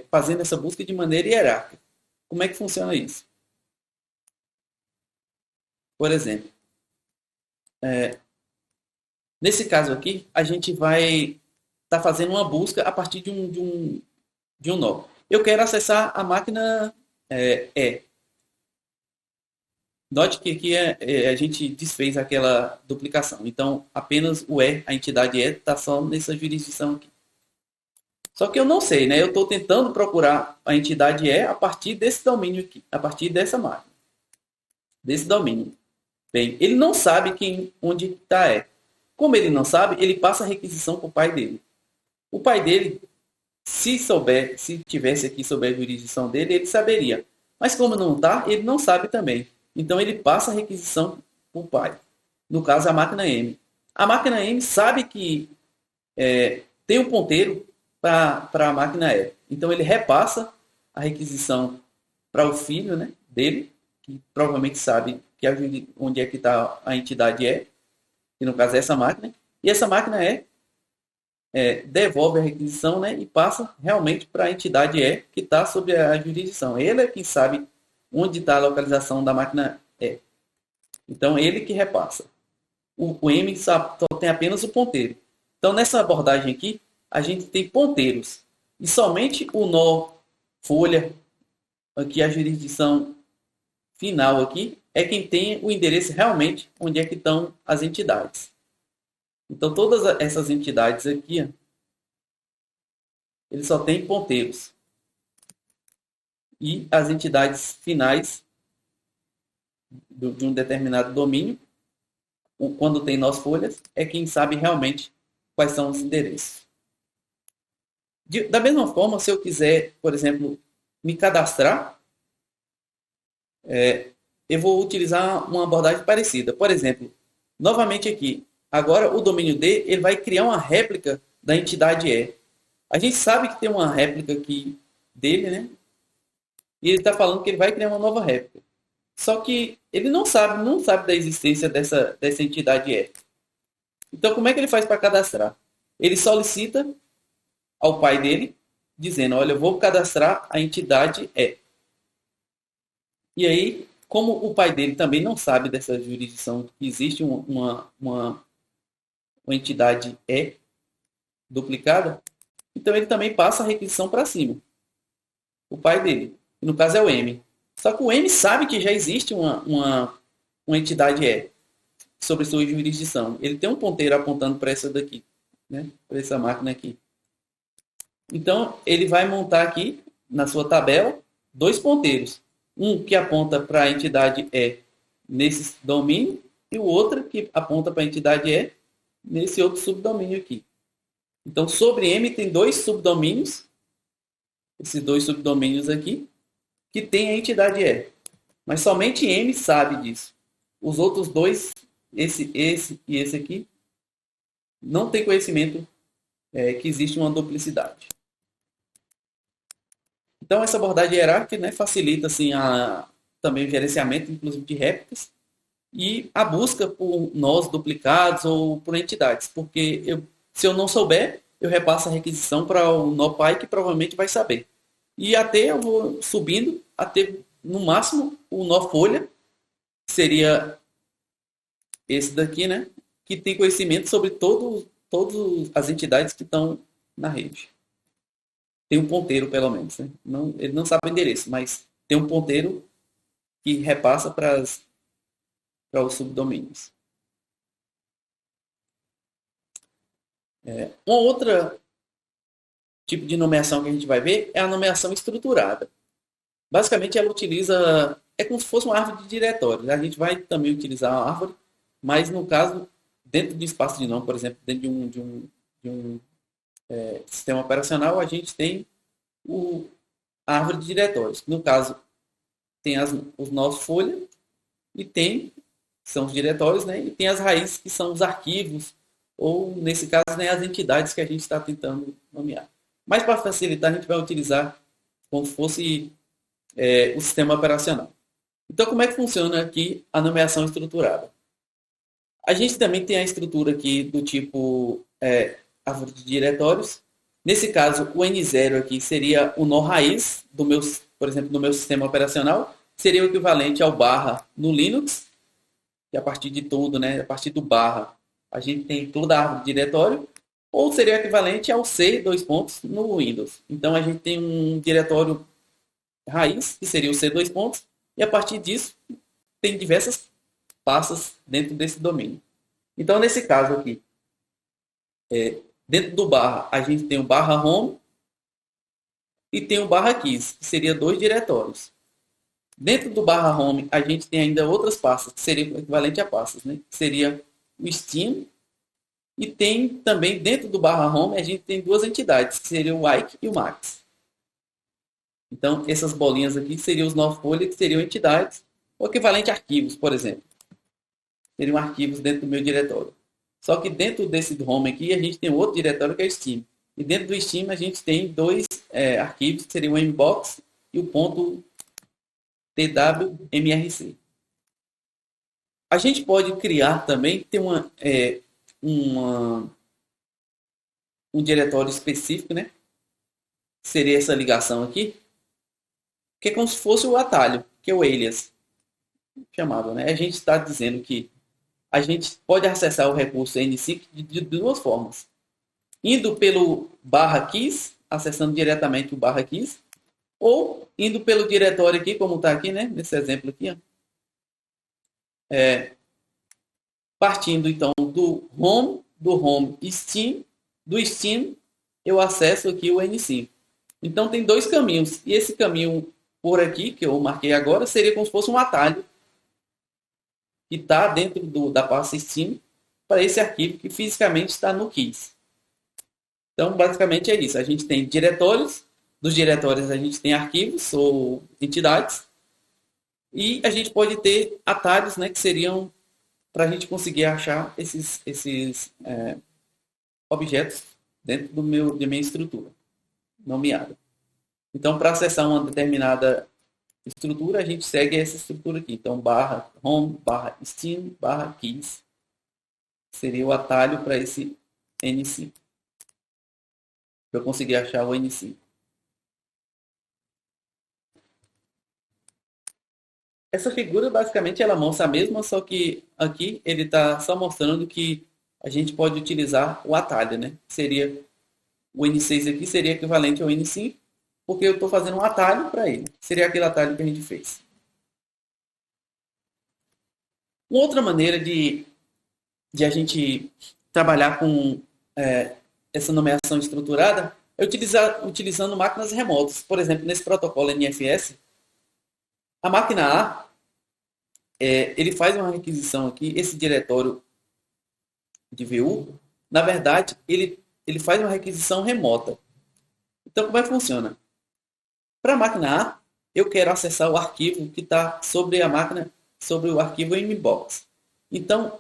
fazendo essa busca de maneira hierárquica. Como é que funciona isso? Por exemplo, nesse caso aqui, a gente vai estar fazendo uma busca a partir de um nó. Eu quero acessar a máquina E. Note que aqui a gente desfez aquela duplicação. Então, apenas o E, a entidade E, está só nessa jurisdição aqui. Só que eu não sei, né? Eu estou tentando procurar a entidade E a partir desse domínio aqui, a partir dessa máquina, desse domínio. Bem, ele não sabe onde está E. Como ele não sabe, ele passa a requisição para o pai dele. O pai dele, se tivesse aqui sob a jurisdição dele, ele saberia. Mas como não está, ele não sabe também. Então ele passa a requisição para o pai. No caso, a máquina M. A máquina M sabe que tem um ponteiro para a máquina E. Então ele repassa a requisição para o filho, né, dele, que provavelmente sabe onde é que está a entidade E, que no caso é essa máquina. E essa máquina devolve a requisição, né, e passa realmente para a entidade E, que está sob a jurisdição. Ele é quem sabe onde está a localização da máquina E. Então, ele que repassa. O M só tem apenas o ponteiro. Então, nessa abordagem aqui, a gente tem ponteiros. E somente o nó folha, aqui a jurisdição final aqui, é quem tem o endereço realmente onde é que estão as entidades. Então, todas essas entidades aqui, ele só tem ponteiros. E as entidades finais de um determinado domínio, quando tem nós folhas, é quem sabe realmente quais são os endereços. Da mesma forma, se eu quiser, por exemplo, me cadastrar, eu vou utilizar uma abordagem parecida. Por exemplo, novamente aqui, agora o domínio D, ele vai criar uma réplica da entidade E. A gente sabe que tem uma réplica aqui dele, né? E ele está falando que ele vai criar uma nova réplica. Só que ele não sabe da existência dessa entidade E. Então, como é que ele faz para cadastrar? Ele solicita ao pai dele, dizendo, olha, eu vou cadastrar a entidade E. E aí, como o pai dele também não sabe dessa jurisdição, que existe uma entidade E duplicada, então ele também passa a requisição para cima. O pai dele. Que no caso é o M. Só que o M sabe que já existe uma entidade E sobre sua jurisdição. Ele tem um ponteiro apontando para essa daqui, né? Para essa máquina aqui. Então, ele vai montar aqui, na sua tabela, dois ponteiros. Um que aponta para a entidade E nesse domínio e o outro que aponta para a entidade E nesse outro subdomínio aqui. Então, sobre M tem dois subdomínios, esses dois subdomínios aqui, que tem a entidade E. Mas somente M sabe disso. Os outros dois, esse e esse aqui, não tem conhecimento que existe uma duplicidade. Então, essa abordagem hierárquica, né, facilita assim, também o gerenciamento, inclusive, de réplicas e a busca por nós duplicados ou por entidades. Porque se eu não souber, eu repasso a requisição para o nó pai, que provavelmente vai saber. E até eu vou subindo até no máximo, o nó folha, que seria esse daqui, né? Que tem conhecimento sobre todas as entidades que estão na rede. Tem um ponteiro, pelo menos. Né? Não, ele não sabe o endereço, mas tem um ponteiro que repassa para os subdomínios. Uma outra tipo de nomeação que a gente vai ver é a nomeação estruturada. Basicamente, ela utiliza... É como se fosse uma árvore de diretório. A gente vai também utilizar a árvore, mas no caso, dentro do espaço de nome, por exemplo, dentro de um sistema operacional, a gente tem a árvore de diretórios. No caso, tem os nós folha e tem, que são os diretórios, né? E tem as raízes, que são os arquivos, ou, nesse caso, né, as entidades que a gente está tentando nomear. Mas, para facilitar, a gente vai utilizar como se fosse o sistema operacional. Então, como é que funciona aqui a nomeação estruturada? A gente também tem a estrutura aqui do tipo árvore de diretórios. Nesse caso, o N0 aqui seria o nó raiz do meu, por exemplo, do meu sistema operacional, seria o equivalente ao barra no Linux, que a partir de tudo, né, a partir do barra, a gente tem toda a árvore de diretório, ou seria equivalente ao C, dois pontos, no Windows. Então, a gente tem um diretório raiz, que seria o C, dois pontos, e a partir disso, tem diversas pastas dentro desse domínio. Então, nesse caso aqui, dentro do barra, a gente tem o barra home e tem o barra keys, que seria dois diretórios. Dentro do barra home, a gente tem ainda outras pastas, que seriam equivalente a pastas, né? Que seria o Steam, e tem também, dentro do barra home, a gente tem duas entidades, que seriam o Ike e o Max. Então, essas bolinhas aqui seriam os nó folha, que seriam entidades, ou equivalente a arquivos, por exemplo. Seriam arquivos dentro do meu diretório. Só que dentro desse home aqui, a gente tem outro diretório que é o Steam. E dentro do Steam, a gente tem dois arquivos, que seriam o Mbox e o ponto .twmrc. A gente pode criar também, ter um diretório específico, né? Seria essa ligação aqui, que é como se fosse o atalho, que é o alias, chamado, né? A gente está dizendo que a gente pode acessar o recurso NSYNC de duas formas. Indo pelo barra keys, acessando diretamente o barra keys, ou indo pelo diretório aqui, como está aqui, né? Nesse exemplo aqui, ó. Partindo então do home Steam, do Steam eu acesso aqui o NSYNC. Então tem dois caminhos, e esse caminho por aqui, que eu marquei agora, seria como se fosse um atalho que está dentro da pasta Steam para esse arquivo que fisicamente está no keys. Então, basicamente é isso. A gente tem diretórios, dos diretórios a gente tem arquivos ou entidades, e a gente pode ter atalhos, né, que seriam para a gente conseguir achar esses objetos dentro da minha estrutura nomeada. Então, para acessar uma determinada estrutura, a gente segue essa estrutura aqui. Então, barra home, barra steam, barra keys. Seria o atalho para esse NC. Para eu conseguir achar o NC. Essa figura, basicamente, ela mostra a mesma, só que aqui ele está só mostrando que a gente pode utilizar o atalho, né? Seria o N6 aqui seria equivalente ao N5, porque eu estou fazendo um atalho para ele. Seria aquele atalho que a gente fez. Uma outra maneira de a gente trabalhar com essa nomeação estruturada é utilizando máquinas remotas. Por exemplo, nesse protocolo NFS, a máquina A, ele faz uma requisição aqui, esse diretório de VU, na verdade, ele faz uma requisição remota. Então, como é que funciona? Para a máquina A, eu quero acessar o arquivo que está sobre a máquina, sobre o arquivo Mbox. Então,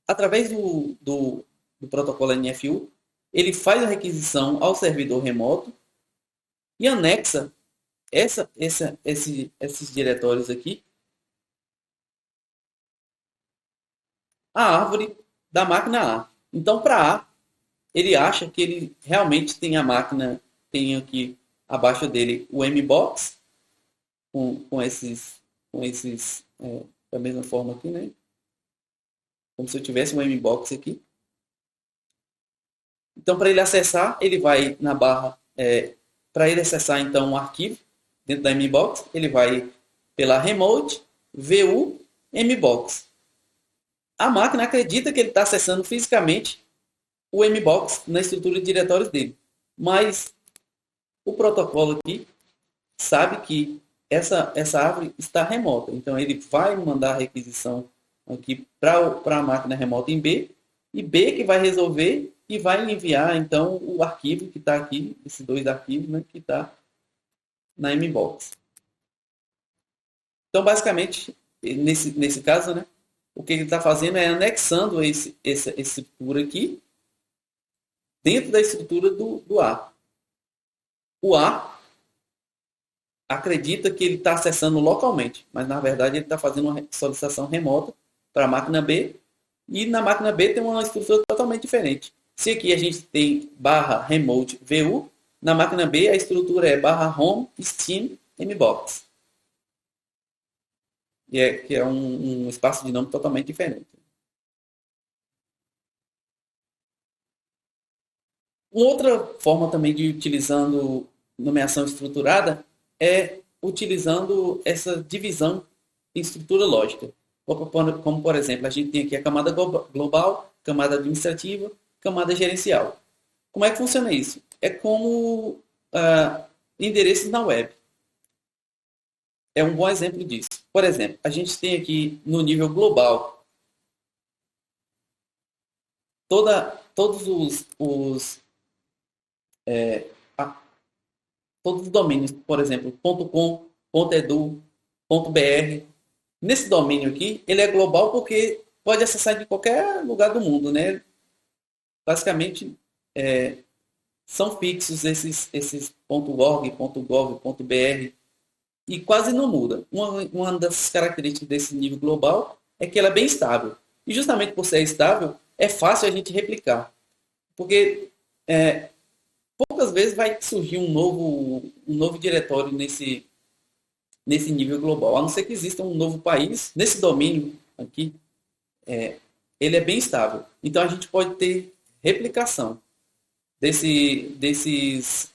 através do protocolo NFU, ele faz a requisição ao servidor remoto e anexa esses diretórios aqui à árvore da máquina A. Então, para A, ele acha que ele realmente tem a máquina, tem aqui abaixo dele o Mbox, com esses da mesma forma aqui, né? Como se eu tivesse um Mbox aqui. Então, para ele acessar, ele vai na barra, para ele acessar então um arquivo dentro da Mbox, ele vai pela Remote, VU, Mbox. A máquina acredita que ele está acessando fisicamente o Mbox na estrutura de diretórios dele. Mas o protocolo aqui sabe que essa árvore está remota. Então, ele vai mandar a requisição aqui para a máquina remota em B, e B que vai resolver e vai enviar, então, o arquivo que está aqui, esses dois arquivos, né, que está na Mbox. Então, basicamente, nesse caso, né, o que ele está fazendo é anexando essa estrutura aqui dentro da estrutura do A. O A acredita que ele está acessando localmente, mas na verdade ele está fazendo uma solicitação remota para a máquina B, e na máquina B tem uma estrutura totalmente diferente. Se aqui a gente tem barra remote VU, na máquina B a estrutura é barra home steam mbox. Que é um espaço dinâmico totalmente diferente. Uma outra forma também de utilizando nomeação estruturada é utilizando essa divisão em estrutura lógica. Como, por exemplo, a gente tem aqui a camada global, camada administrativa, camada gerencial. Como é que funciona isso? É como endereços na web. É um bom exemplo disso. Por exemplo, a gente tem aqui no nível global todos os domínios, por exemplo, .com, .edu, .br. Nesse domínio aqui, ele é global porque pode acessar de qualquer lugar do mundo, né? Basicamente, são fixos esses .org, .gov, .br, e quase não muda. Uma das características desse nível global é que ela é bem estável. E justamente por ser estável, é fácil a gente replicar. Porque poucas vezes vai surgir um novo diretório nesse nível global. A não ser que exista um novo país, nesse domínio aqui, ele é bem estável. Então a gente pode ter replicação desses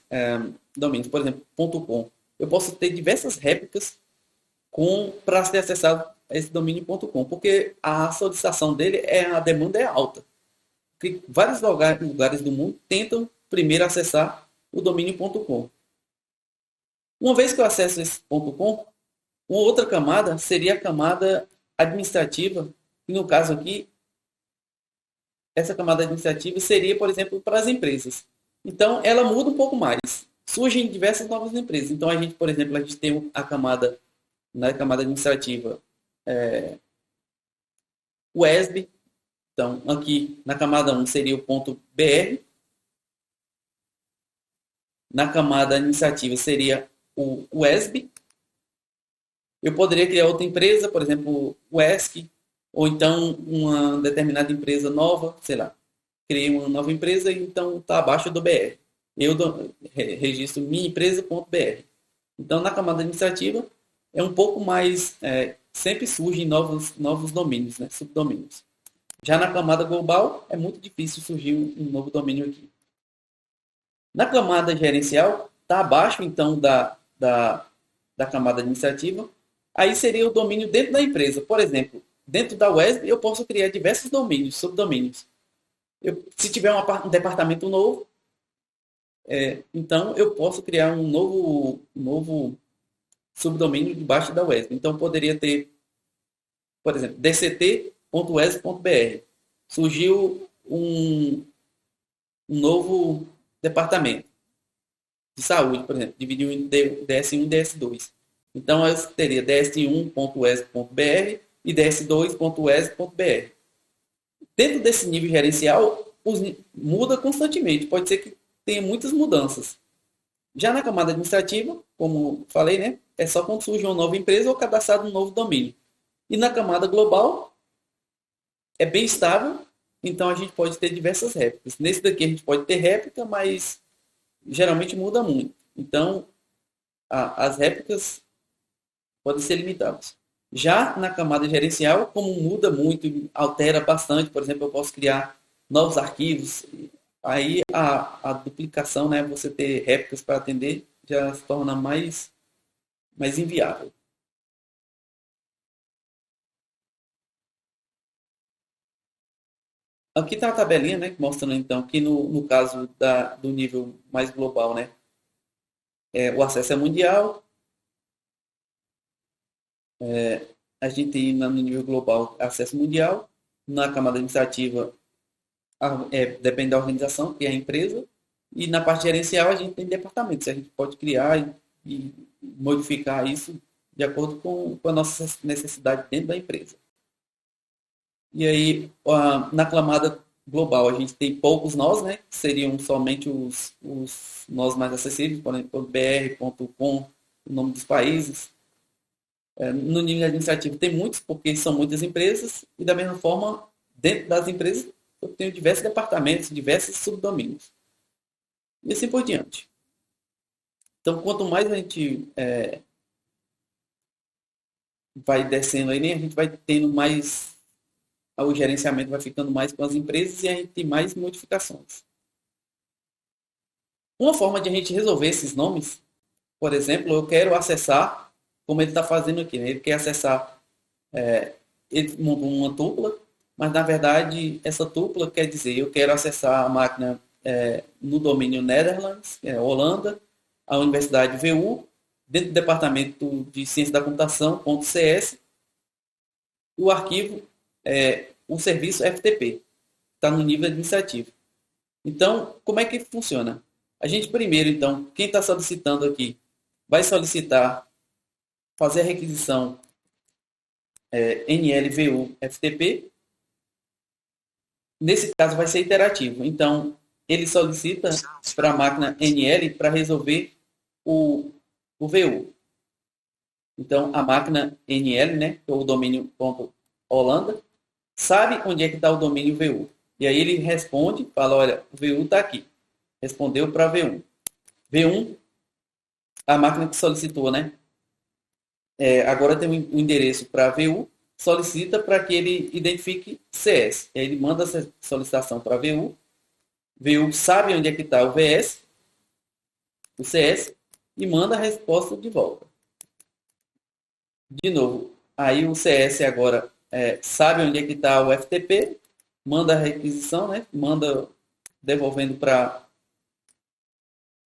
domínios. Por exemplo, .com. Eu posso ter diversas réplicas para ser acessado a esse domínio .com, porque a solicitação dele, a demanda é alta. Porque vários lugares do mundo tentam primeiro acessar o domínio .com. Uma vez que eu acesso esse .com, uma outra camada seria a camada administrativa, e no caso aqui, essa camada administrativa seria, por exemplo, para as empresas. Então, ela muda um pouco mais. Surgem diversas novas empresas. Então, por exemplo, a gente tem a camada, na camada administrativa, o ESB. Então, aqui na camada 1 seria o .br. Na camada administrativa seria o ESB. Eu poderia criar outra empresa, por exemplo, o ESC, ou então uma determinada empresa nova, sei lá. Criei uma nova empresa e então está abaixo do BR. Eu registro minha empresa.br. Então, na camada administrativa, é um pouco mais... sempre surgem novos domínios, né? Subdomínios. Já na camada global, é muito difícil surgir um novo domínio aqui. Na camada gerencial, está abaixo, então, da camada administrativa. Aí seria o domínio dentro da empresa. Por exemplo, dentro da WESB, eu posso criar diversos domínios, subdomínios. Se tiver um departamento novo, então eu posso criar um novo subdomínio debaixo da WESB. Então, poderia ter, por exemplo, dct.wesb.br. Surgiu um novo departamento de saúde, por exemplo, dividiu em DS1 e DS2. Então, eu teria ds1.wesb.br e ds2.wesb.br. Dentro desse nível gerencial, muda constantemente. Pode ser que tenha muitas mudanças. Já na camada administrativa, como falei, né, é só quando surge uma nova empresa ou cadastrado um novo domínio. E na camada global, é bem estável, então a gente pode ter diversas réplicas. Nesse daqui a gente pode ter réplica, mas geralmente muda muito. Então, as réplicas podem ser limitados. Já na camada gerencial, como muda muito, altera bastante, por exemplo, eu posso criar novos arquivos, aí a duplicação, né, você ter réplicas para atender, já se torna mais inviável. Aqui está a tabelinha, né, mostrando então que no caso do nível mais global, né, o acesso é mundial, a gente tem no nível global acesso mundial, na camada administrativa depende da organização, que é a empresa, e na parte gerencial a gente tem departamentos, a gente pode criar e modificar isso de acordo com a nossa necessidade dentro da empresa. E aí, na camada global, a gente tem poucos nós, né? Que seriam somente os nós mais acessíveis, por exemplo, br.com, o nome dos países. No nível administrativo tem muitos, porque são muitas empresas, e da mesma forma, dentro das empresas, eu tenho diversos departamentos, diversos subdomínios. E assim por diante. Então, quanto mais a gente vai descendo aí, né, a gente vai tendo mais, o gerenciamento vai ficando mais com as empresas e a gente tem mais modificações. Uma forma de a gente resolver esses nomes, por exemplo, eu quero acessar, como ele está fazendo aqui, né? Ele quer acessar, ele montou uma tupla, mas na verdade essa tupla quer dizer, eu quero acessar a máquina no domínio Netherlands, Holanda, a Universidade VU, dentro do departamento de Ciência da Computação, .cs, o arquivo o serviço FTP, está no nível administrativo. Então, como é que funciona? A gente primeiro, então, quem está solicitando aqui, vai solicitar fazer a requisição NLVU FTP. Nesse caso, vai ser iterativo. Então, ele solicita para a máquina NL para resolver o VU. Então, a máquina NL, né, o domínio .holanda, sabe onde é que está o domínio VU. E aí ele responde, fala, olha, o VU está aqui. Respondeu para V1. V1, a máquina que solicitou, né? Agora tem um endereço para VU, solicita para que ele identifique CS. E aí ele manda essa solicitação para VU. VU sabe onde é que está o VS, o CS, e manda a resposta de volta. De novo, aí o CS agora sabe onde é que está o FTP, manda a requisição, né? Manda devolvendo para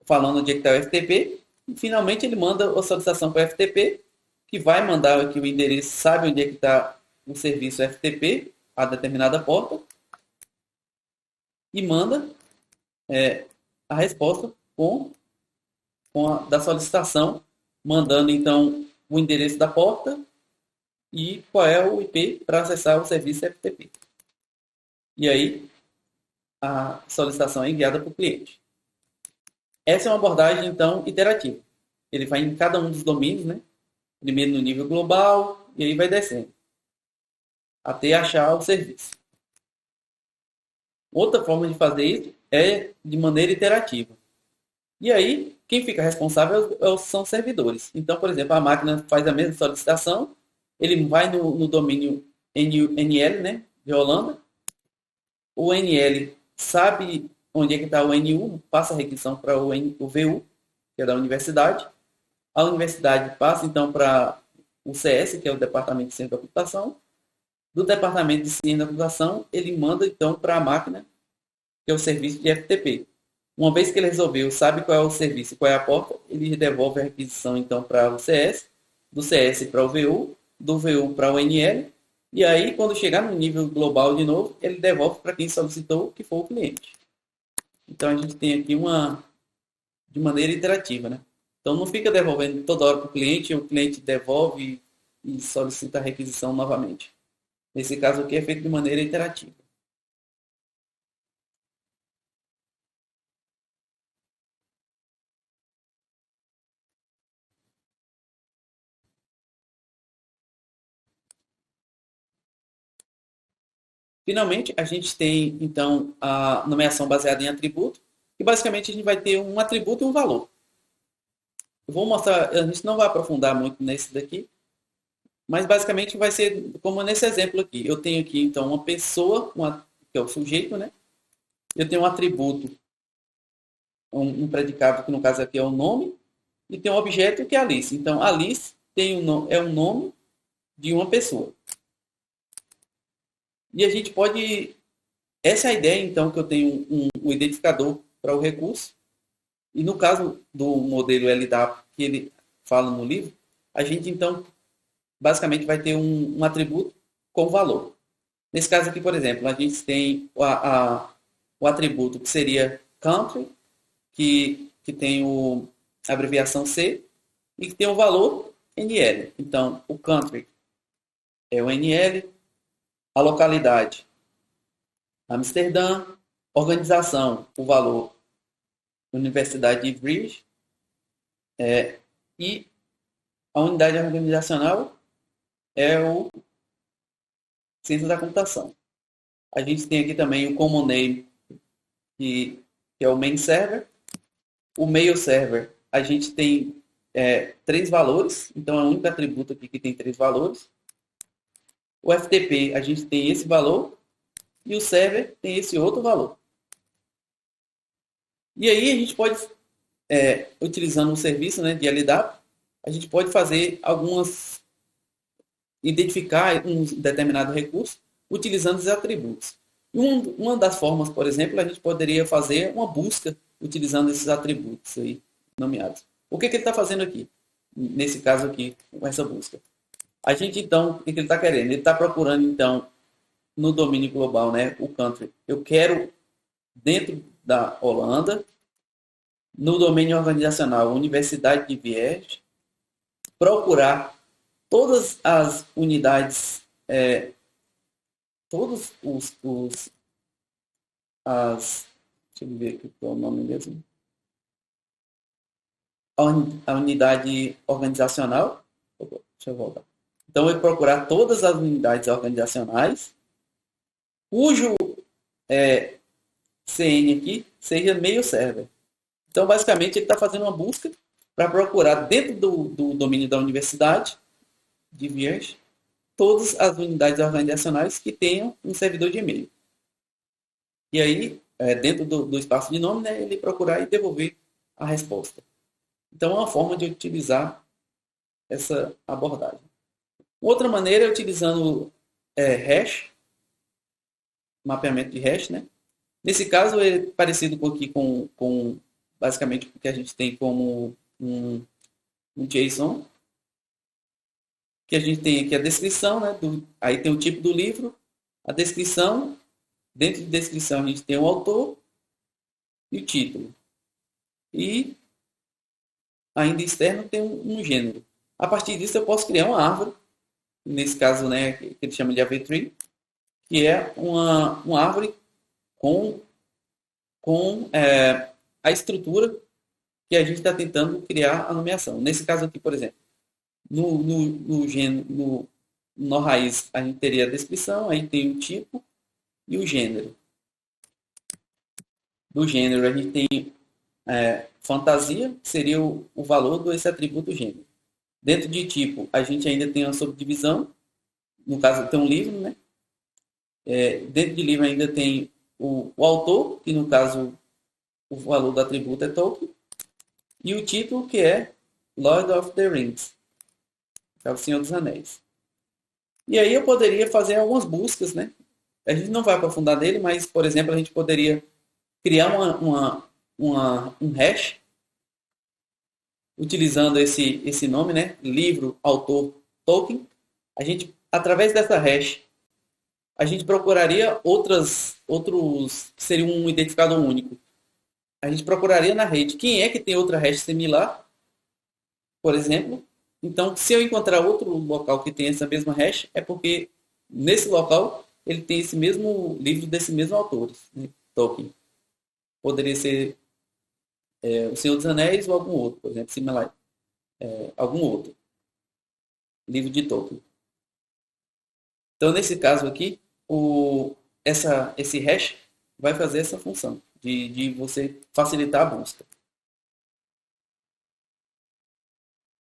falando onde é que está o FTP, e finalmente ele manda a solicitação para o FTP, que vai mandar aqui o endereço, sabe onde é que está o serviço FTP, a determinada porta, e manda a resposta da solicitação, mandando então o endereço da porta e qual é o IP para acessar o serviço FTP. E aí a solicitação é enviada para o cliente. Essa é uma abordagem, então, iterativa. Ele vai em cada um dos domínios, né? Primeiro no nível global, e aí vai descendo, até achar o serviço. Outra forma de fazer isso é de maneira iterativa. E aí, quem fica responsável são os servidores. Então, por exemplo, a máquina faz a mesma solicitação, ele vai no domínio NL, né, de Holanda, o NL sabe onde é que está o NU, passa a requisição para o VU, que é da universidade. A universidade passa, então, para o CS, que é o Departamento de Ciência da Computação. Do Departamento de Ciência da Computação, ele manda, então, para a máquina, que é o serviço de FTP. Uma vez que ele resolveu, sabe qual é o serviço e qual é a porta, ele devolve a requisição, então, para o CS, do CS para o VU, do VU para o NL, e aí, quando chegar no nível global de novo, ele devolve para quem solicitou, que for o cliente. Então, a gente tem aqui de maneira iterativa, né? Então, não fica devolvendo toda hora para o cliente devolve e solicita a requisição novamente. Nesse caso aqui é feito de maneira iterativa. Finalmente, a gente tem, então, a nomeação baseada em atributo, e basicamente a gente vai ter um atributo e um valor. Eu vou mostrar, a gente não vai aprofundar muito nesse daqui, Mas basicamente vai ser como nesse exemplo aqui. Eu tenho aqui então uma pessoa, que é o sujeito, né? Eu tenho um atributo, um predicado, que no caso aqui é o nome, e tem um objeto que é Alice. Então, Alice é um nome de uma pessoa. E a gente pode. Essa é a ideia, então, que eu tenho um identificador para o recurso. E no caso do modelo LDAP que ele fala no livro, a gente, então, basicamente vai ter um atributo com valor. Nesse caso aqui, por exemplo, a gente tem o atributo que seria country, que tem a abreviação C, e que tem o valor NL. Então, o country é o NL, a localidade, Amsterdã, organização, o valor, Universidade de Bridge, e a unidade organizacional é o Ciência da Computação. A gente tem aqui também o Common Name, que é o Main Server. O Mail Server, a gente tem 3 valores, então é o único atributo aqui que tem 3 valores. O FTP, a gente tem esse valor, e o server tem esse outro valor. E aí a gente pode, utilizando um serviço, né, de LDAP, a gente pode fazer identificar um determinado recurso utilizando os atributos. Uma das formas, por exemplo, a gente poderia fazer uma busca utilizando esses atributos aí nomeados. O que ele está fazendo aqui? Nesse caso aqui, com essa busca. A gente, então, o que ele está querendo? Ele está procurando, então, no domínio global, né, o country. Eu quero, dentro da Holanda, no domínio organizacional, Universidade de Viés, procurar todas as unidades, todos deixa eu ver aqui qual é o nome mesmo. A unidade organizacional. Deixa eu voltar. Então, eu procurar todas as unidades organizacionais cujo CN aqui seja mail server. Então, basicamente, ele está fazendo uma busca para procurar dentro do domínio da universidade de Viers todas as unidades organizacionais que tenham um servidor de e-mail. E aí, dentro do espaço de nome, né, ele procurar e devolver a resposta. Então, é uma forma de utilizar essa abordagem. Outra maneira é utilizando hash, mapeamento de hash, né? Nesse caso, é parecido com basicamente o que a gente tem como um JSON, que a gente tem aqui a descrição, né? Aí tem o tipo do livro, a descrição, dentro de descrição a gente tem o autor e o título. E ainda externo tem um gênero. A partir disso eu posso criar uma árvore, nesse caso, né, que ele chama de Array Tree, que é uma árvore com a estrutura que a gente está tentando criar a nomeação. Nesse caso aqui, por exemplo, no raiz a gente teria a descrição, aí tem o tipo e o gênero. No gênero a gente tem fantasia, que seria o valor desse atributo gênero. Dentro de tipo, a gente ainda tem uma subdivisão, no caso tem um livro, né? Dentro de livro ainda tem o autor, que no caso o valor do atributo é Tolkien, e o título, que é Lord of the Rings, que é o Senhor dos Anéis. E aí eu poderia fazer algumas buscas, né? A gente não vai aprofundar nele, mas, por exemplo, a gente poderia criar um hash utilizando esse nome, né? Livro, autor, Tolkien. A gente, através dessa hash, a gente procuraria outros que seriam um identificador único. A gente procuraria na rede quem é que tem outra hash similar, por exemplo. Então, se eu encontrar outro local que tem essa mesma hash, é porque nesse local ele tem esse mesmo livro desse mesmo autor, né? Tolkien. Poderia ser O Senhor dos Anéis ou algum outro, por exemplo, similar, algum outro livro de Tolkien. Então, nesse caso aqui, esse hash vai fazer essa função de você facilitar a busca.